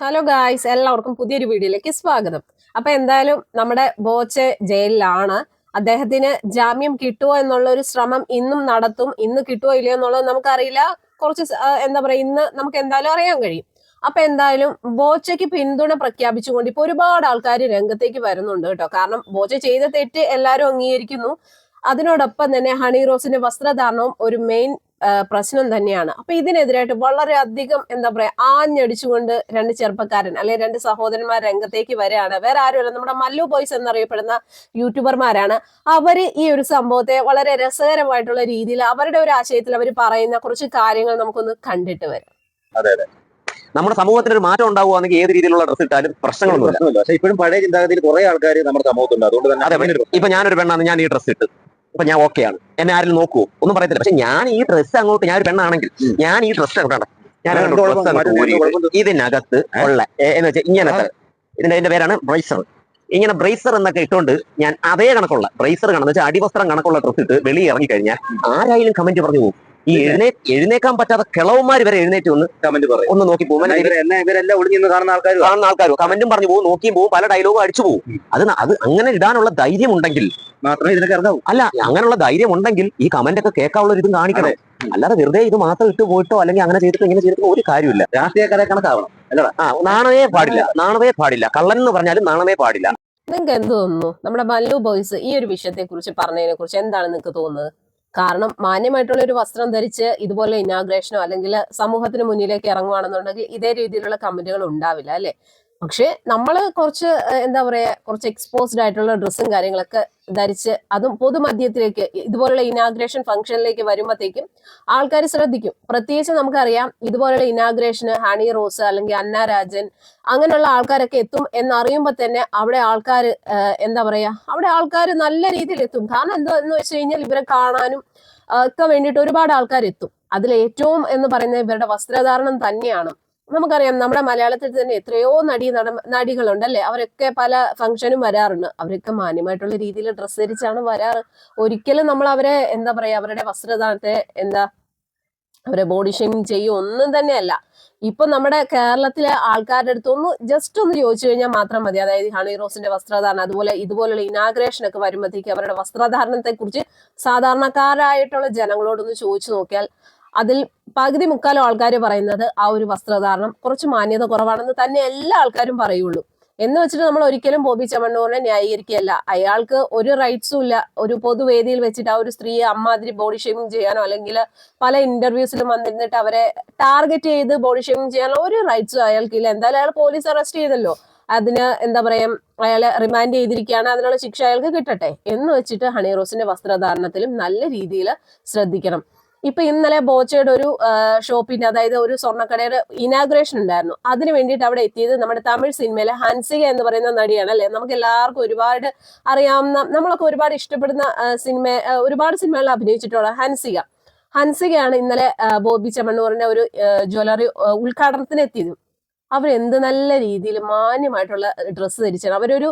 Hello guys, എല്ലാവർക്കും പുതിയൊരു വീഡിയോയിലേക്ക് സ്വാഗതം. അപ്പൊ എന്തായാലും നമ്മുടെ ബോച്ചെ ജയിലിലാണ്. അദ്ദേഹത്തിന് ജാമ്യം കിട്ടുമോ എന്നുള്ള ഒരു ശ്രമം ഇന്നും നടത്തും. ഇന്ന് കിട്ടുമോ ഇല്ലയോ എന്നുള്ളത് നമുക്കറിയില്ല. കുറച്ച് എന്താ പറയാ, ഇന്ന് നമുക്ക് എന്തായാലും അറിയാൻ കഴിയും. അപ്പൊ എന്തായാലും ബോച്ചയ്ക്ക് പിന്തുണ പ്രഖ്യാപിച്ചുകൊണ്ട് ഇപ്പൊ ഒരുപാട് ആൾക്കാർ രംഗത്തേക്ക് വരുന്നുണ്ട് കേട്ടോ. കാരണം ബോച്ച ചെയ്ത തെറ്റ് എല്ലാവരും അംഗീകരിക്കുന്നു. അതിനോടൊപ്പം തന്നെ ഹണി റോസിന്റെ വസ്ത്രധാരണവും ഒരു മെയിൻ പ്രശ്നം തന്നെയാണ്. അപ്പൊ ഇതിനെതിരായിട്ട് വളരെയധികം എന്താ പറയാ ആഞ്ഞടിച്ചുകൊണ്ട് രണ്ട് ചെറുപ്പക്കാരൻ അല്ലെങ്കിൽ രണ്ട് സഹോദരന്മാർ രംഗത്തേക്ക് വരികയാണ്. വേറെ ആരുമല്ല, നമ്മുടെ മല്ലു ബോയ്സ് എന്നറിയപ്പെടുന്ന യൂട്യൂബർമാരാണ്. അവര് ഈ ഒരു സംഭവത്തെ വളരെ രസകരമായിട്ടുള്ള രീതിയിൽ അവരുടെ ഒരു ആശയത്തിൽ അവർ പറയുന്ന കുറച്ച് കാര്യങ്ങൾ നമുക്കൊന്ന് കണ്ടിട്ട് വരാം. അതെ അതെ, നമ്മുടെ സമൂഹത്തിന് ഒരു മാറ്റം ഉണ്ടാവുകയാണെങ്കിൽ ഏത് രീതിയിലുള്ള ഡ്രസ് ഇട്ടാലും പ്രശ്നങ്ങളൊന്നുമില്ല. പക്ഷെ ഇപ്പോഴും പഴയ ചിന്താഗതിയിൽ കുറെ ആൾക്കാർ നമ്മുടെ സമൂഹത്തുണ്ട്. അതുകൊണ്ട് തന്നെ ഇപ്പൊ ഞാനൊരു പെണ്ണാണ്, ഞാൻ ഈ ഡ്രസ് ഇട്ട് ഇപ്പൊ ഞാൻ ഓക്കെയാണ്, എന്നെ ആരും നോക്കുവോ ഒന്നും പറയത്തില്ല. പക്ഷെ ഞാൻ ഈ ഡ്രസ്സ് അങ്ങോട്ട്, ഞാൻ ഒരു പെണ്ണാണെങ്കിൽ ഞാൻ ഈ ഡ്രസ്സ് അങ്ങോട്ടാണ്, ഞാൻ ഇതിനകത്ത് ഉള്ള എന്ന് വെച്ചാൽ ഇങ്ങനത്തെ ഇതിന്റെ പേരാണ് ബ്രൈസർ. ഇങ്ങനെ ബ്രേസർ എന്നൊക്കെ ഇട്ടുകൊണ്ട് ഞാൻ അതേ കണക്കുള്ള ബ്രേസർ കണെന്ന് വെച്ചാൽ അടിവസ്ത്രം കണക്കുള്ള ഡ്രസ് ഇട്ട് വെളി ഇറങ്ങി കഴിഞ്ഞാൽ ആരായാലും കമന്റ് പറഞ്ഞു പോകും. ഈ എഴുന്നേക്കാൻ പറ്റാത്ത കിളവന്മാർ വരെ എഴുന്നേറ്റ് ഒന്ന് കമന്റ് പറയും, ഒന്ന് നോക്കി പോകും. ഇവരെല്ലാം ഒളിഞ്ഞു കാണുന്ന ആൾക്കാർ കമന്റും പറഞ്ഞു പോകും, നോക്കിയും പോകും, പല ഡയലോഗും അടിച്ചു പോകും. അത് അങ്ങനെ ഇടാനുള്ള ധൈര്യം ഉണ്ടെങ്കിൽ മാത്രമേ ഇതിനൊക്കെ ഇറങ്ങാവൂ. അല്ല, അങ്ങനെയുള്ള ധൈര്യം ഉണ്ടെങ്കിൽ ഈ കമന്റ് ഒക്കെ കേൾക്കാനുള്ള ഒരു ഇതും കാണിക്കണേ. അല്ലാതെ വെറുതെ ഇത് മാത്രം ഇട്ട് പോയിട്ടോ അല്ലെങ്കിൽ അങ്ങനെ ചെയ്തിട്ടോ ഇങ്ങനെ ചെയ്തിട്ടോ ഒരു കാര്യമില്ല. രാഷ്ട്രീയക്കാരെ കണക്കാവണം. നാണമേ പാടില്ല, നാണമേ പാടില്ല. കള്ളൻ എന്ന് പറഞ്ഞാലും നാണമേ പാടില്ല. നിങ്ങൾക്ക് എന്ത് തോന്നുന്നു നമ്മുടെ മല്ലു ബോയ്സ് ഈ ഒരു വിഷയത്തെ കുറിച്ച് പറഞ്ഞതിനെ കുറിച്ച് എന്താണ് നിങ്ങൾക്ക് തോന്നുന്നത്? കാരണം മാന്യമായിട്ടുള്ള ഒരു വസ്ത്രം ധരിച്ച് ഇതുപോലെ ഇനാഗ്രേഷനോ അല്ലെങ്കിൽ സമൂഹത്തിന് മുന്നിലേക്ക് ഇറങ്ങുവാണെന്നുണ്ടെങ്കിൽ ഇതേ രീതിയിലുള്ള കമന്റുകൾ ഉണ്ടാവില്ല അല്ലെ. പക്ഷെ നമ്മൾ കുറച്ച് എന്താ പറയാ, കുറച്ച് എക്സ്പോസ്ഡ് ആയിട്ടുള്ള ഡ്രസ്സും കാര്യങ്ങളൊക്കെ ധരിച്ച് അതും പൊതുമധ്യത്തിലേക്ക് ഇതുപോലുള്ള ഇനാഗ്രേഷൻ ഫംഗ്ഷനിലേക്ക് വരുമ്പോഴത്തേക്കും ആൾക്കാർ ശ്രദ്ധിക്കും. പ്രത്യേകിച്ച് നമുക്കറിയാം, ഇതുപോലുള്ള ഇനാഗ്രേഷന് ഹണി റോസ് അല്ലെങ്കിൽ അന്ന രാജൻ അങ്ങനെയുള്ള ആൾക്കാരൊക്കെ എത്തും എന്നറിയുമ്പോൾ തന്നെ അവിടെ ആൾക്കാർ എന്താ പറയാ, അവിടെ ആൾക്കാർ നല്ല രീതിയിൽ എത്തും. കാരണം എന്താന്ന് വെച്ച് കഴിഞ്ഞാൽ ഇവരെ കാണാനും ഒക്കെ വേണ്ടിയിട്ട് ഒരുപാട് ആൾക്കാർ എത്തും. അതിൽ ഏറ്റവും എന്ന് പറയുന്നത് ഇവരുടെ വസ്ത്രധാരണം തന്നെയാണ്. നമുക്കറിയാം, നമ്മുടെ മലയാളത്തിൽ തന്നെ എത്രയോ നടികളുണ്ട് അല്ലെ. അവരൊക്കെ പല ഫംഗ്ഷനും വരാറുണ്ട്. അവരൊക്കെ മാന്യമായിട്ടുള്ള രീതിയിൽ ഡ്രസ്സ് ധരിച്ചാണ് വരാറ്. ഒരിക്കലും നമ്മൾ അവരെ എന്താ പറയാ, അവരുടെ വസ്ത്രധാരണത്തെ അവരെ ബോഡി ഷേമിങ് ചെയ്യും ഒന്നും തന്നെയല്ല. ഇപ്പൊ നമ്മുടെ കേരളത്തിലെ ആൾക്കാരുടെ അടുത്ത് ജസ്റ്റ് ഒന്ന് ചോദിച്ചു കഴിഞ്ഞാൽ മാത്രം മതി. അതായത് ഹണി റോസിന്റെ വസ്ത്രധാരണം, അതുപോലെ ഇതുപോലുള്ള ഇനാഗ്രേഷൻ ഒക്കെ വരുമ്പോഴത്തേക്ക് അവരുടെ വസ്ത്രധാരണത്തെ കുറിച്ച് സാധാരണക്കാരായിട്ടുള്ള ജനങ്ങളോടൊന്ന് ചോദിച്ചു നോക്കിയാൽ അതിൽ പകുതി മുക്കാലും ആൾക്കാർ പറയുന്നത് ആ ഒരു വസ്ത്രധാരണം കുറച്ച് മാന്യത കുറവാണെന്ന് തന്നെ എല്ലാ ആൾക്കാരും പറയുള്ളൂ. എന്ന് വെച്ചിട്ട് നമ്മൾ ഒരിക്കലും ബോബി ചെമ്മണ്ണൂരിനെ ന്യായീകരിക്കുകയല്ല. അയാൾക്ക് ഒരു റൈറ്റ്സും ഇല്ല ഒരു പൊതുവേദിയിൽ വെച്ചിട്ട് ആ ഒരു സ്ത്രീയെ അമ്മാതിരി ബോഡി ഷേമിങ് ചെയ്യാനോ അല്ലെങ്കിൽ പല ഇന്റർവ്യൂസിലും വന്നിരുന്നിട്ട് അവരെ ടാർഗറ്റ് ചെയ്ത് ബോഡി ഷേമിങ് ചെയ്യാനോ ഒരു റൈറ്റ്സും അയാൾക്കില്ല. എന്തായാലും അയാൾ പോലീസ് അറസ്റ്റ് ചെയ്തല്ലോ, അതിന് എന്താ പറയാ, അയാളെ റിമാൻഡ് ചെയ്തിരിക്കുകയാണ്, അതിനുള്ള ശിക്ഷ അയാൾക്ക് കിട്ടട്ടെ എന്ന് വെച്ചിട്ട് ഹണി റോസിന്റെ വസ്ത്രധാരണത്തിലും നല്ല രീതിയിൽ ശ്രദ്ധിക്കണം. ഇപ്പൊ ഇന്നലെ ബോച്ചയുടെ ഒരു ഷോപ്പിന്റെ, അതായത് ഒരു സ്വർണ്ണക്കടയുടെ ഇനാഗ്രേഷൻ ഉണ്ടായിരുന്നു. അതിന് വേണ്ടിയിട്ട് അവിടെ എത്തിയത് നമ്മുടെ തമിഴ് സിനിമയിലെ ഹൻസിക എന്ന് പറയുന്ന നടിയാണ് അല്ലെ. നമുക്ക് എല്ലാവർക്കും ഒരുപാട് അറിയാവുന്ന, നമ്മളൊക്കെ ഒരുപാട് ഇഷ്ടപ്പെടുന്ന ഒരുപാട് സിനിമകളിൽ അഭിനയിച്ചിട്ടുള്ള ഹൻസികയാണ് ഇന്നലെ ബോബി ചെമ്മണ്ണൂറിന്റെ ഒരു ജ്വല്ലറി ഉദ്ഘാടനത്തിന് എത്തിയത്. അവരെന്ത് നല്ല രീതിയിൽ മാന്യമായിട്ടുള്ള ഡ്രസ്സ് ധരിച്ചാണ്. അവരൊരു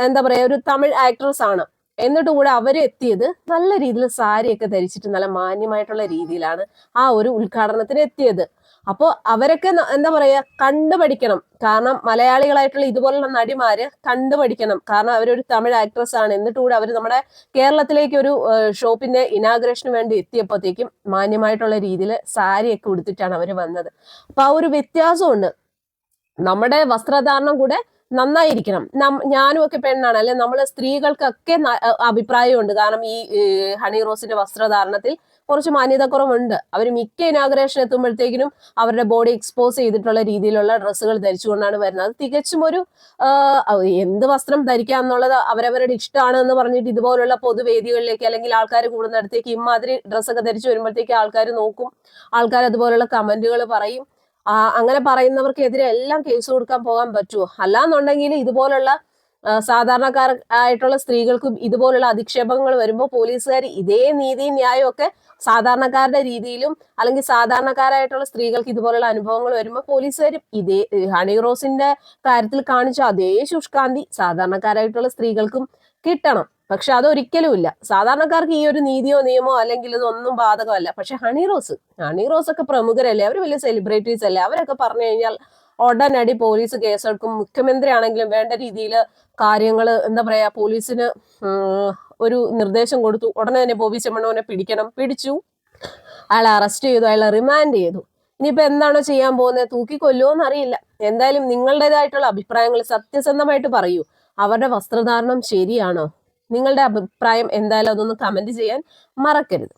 എന്താ പറയാ, ഒരു തമിഴ് ആക്ട്രസ് ആണ്. എന്നിട്ട് കൂടെ അവർ എത്തിയത് നല്ല രീതിയിൽ സാരിയൊക്കെ ധരിച്ചിട്ട് നല്ല മാന്യമായിട്ടുള്ള രീതിയിലാണ് ആ ഒരു ഉദ്ഘാടനത്തിന് എത്തിയത്. അപ്പോൾ അവരൊക്കെ എന്താ പറയാ, കണ്ടുപഠിക്കണം. കാരണം മലയാളികളായിട്ടുള്ള ഇതുപോലുള്ള നടിമാര് കണ്ടുപഠിക്കണം. കാരണം അവരൊരു തമിഴ് ആക്ട്രസ് ആണ്. എന്നിട്ട് കൂടെ അവർ നമ്മുടെ കേരളത്തിലേക്ക് ഒരു ഷോപ്പിന്റെ ഇനാഗ്രേഷന് വേണ്ടി എത്തിയപ്പോഴത്തേക്കും മാന്യമായിട്ടുള്ള രീതിയിൽ സാരിയൊക്കെ ഉടുത്തിട്ടാണ് അവർ വന്നത്. അപ്പൊ ആ ഒരു വ്യത്യാസമുണ്ട്. നമ്മുടെ വസ്ത്രധാരണം കൂടെ നന്നായിരിക്കണം. ഞാനും ഒക്കെ പെണ്ണാണ് അല്ലെ, നമ്മള് സ്ത്രീകൾക്കൊക്കെ അഭിപ്രായമുണ്ട്. കാരണം ഈ ഹണി റോസിന്റെ വസ്ത്രധാരണത്തിൽ കുറച്ച് മാന്യതക്കുറവുണ്ട്. അവർ മിക്ക ഇനാഗ്രേഷൻ എത്തുമ്പോഴത്തേക്കിനും അവരുടെ ബോഡി എക്സ്പോസ് ചെയ്തിട്ടുള്ള രീതിയിലുള്ള ഡ്രസ്സുകൾ ധരിച്ചുകൊണ്ടാണ് വരുന്നത്. അത് തികച്ചും ഒരു എന്ത് വസ്ത്രം ധരിക്കാം എന്നുള്ളത് അവരവരുടെ ഇഷ്ടമാണ് എന്ന് പറഞ്ഞിട്ട് ഇതുപോലുള്ള പൊതുവേദികളിലേക്ക് അല്ലെങ്കിൽ ആൾക്കാർ കൂടുന്നിടത്തേക്ക് ഇമാതിരി ഡ്രസ്സൊക്കെ ധരിച്ചു വരുമ്പോഴത്തേക്ക് ആൾക്കാർ നോക്കും, ആൾക്കാർ അതുപോലുള്ള കമന്റുകൾ പറയും. അങ്ങനെ പറയുന്നവർക്കെതിരെ എല്ലാം കേസ് കൊടുക്കാൻ പോകാൻ പറ്റുമോ? അല്ലാന്നുണ്ടെങ്കിൽ ഇതുപോലുള്ള സാധാരണക്കാരായിട്ടുള്ള സ്ത്രീകൾക്കും ഇതുപോലുള്ള അധിക്ഷേപങ്ങൾ വരുമ്പോൾ പോലീസുകാർ ഇതേ നീതിയും ന്യായവും ഒക്കെ സാധാരണക്കാരുടെ രീതിയിലും അല്ലെങ്കിൽ സാധാരണക്കാരായിട്ടുള്ള സ്ത്രീകൾക്ക് ഇതുപോലുള്ള അനുഭവങ്ങൾ വരുമ്പോൾ പോലീസുകാരും ഇതേ ഹണി റോസിന്റെ കാര്യത്തിൽ കാണിച്ച അതേ ശുഷ്കാന്തി സാധാരണക്കാരായിട്ടുള്ള സ്ത്രീകൾക്കും കിട്ടണം. പക്ഷെ അതൊരിക്കലും ഇല്ല. സാധാരണക്കാർക്ക് ഈ ഒരു നീതിയോ നിയമോ അല്ലെങ്കിൽ ഇതൊന്നും ബാധകമല്ല. പക്ഷെ ഹണി റോസ് ഒക്കെ പ്രമുഖരല്ലേ, അവർ വലിയ സെലിബ്രിറ്റീസ് അല്ലേ. അവരൊക്കെ പറഞ്ഞു കഴിഞ്ഞാൽ ഉടനടി പോലീസ് കേസെടുക്കും. മുഖ്യമന്ത്രി ആണെങ്കിലും വേണ്ട രീതിയിൽ കാര്യങ്ങൾ എന്താ പറയാ പോലീസിന് ഒരു നിർദ്ദേശം കൊടുത്തു. ഉടനെ തന്നെ ബോബി ചെമ്മണ്ണൂരിനെ പിടിച്ചു, അയാളെ അറസ്റ്റ് ചെയ്തു, അയാളെ റിമാൻഡ് ചെയ്തു. ഇനിയിപ്പോ എന്താണോ ചെയ്യാൻ പോകുന്നത്, തൂക്കിക്കൊല്ലുമോ എന്നറിയില്ല. എന്തായാലും നിങ്ങളുടേതായിട്ടുള്ള അഭിപ്രായങ്ങൾ സത്യസന്ധമായിട്ട് പറയൂ. അവരുടെ വസ്ത്രധാരണം ശരിയാണോ? നിങ്ങളുടെ അഭിപ്രായം എന്തായാലും അതൊന്ന് കമന്റ് ചെയ്യാൻ മറക്കരുത്.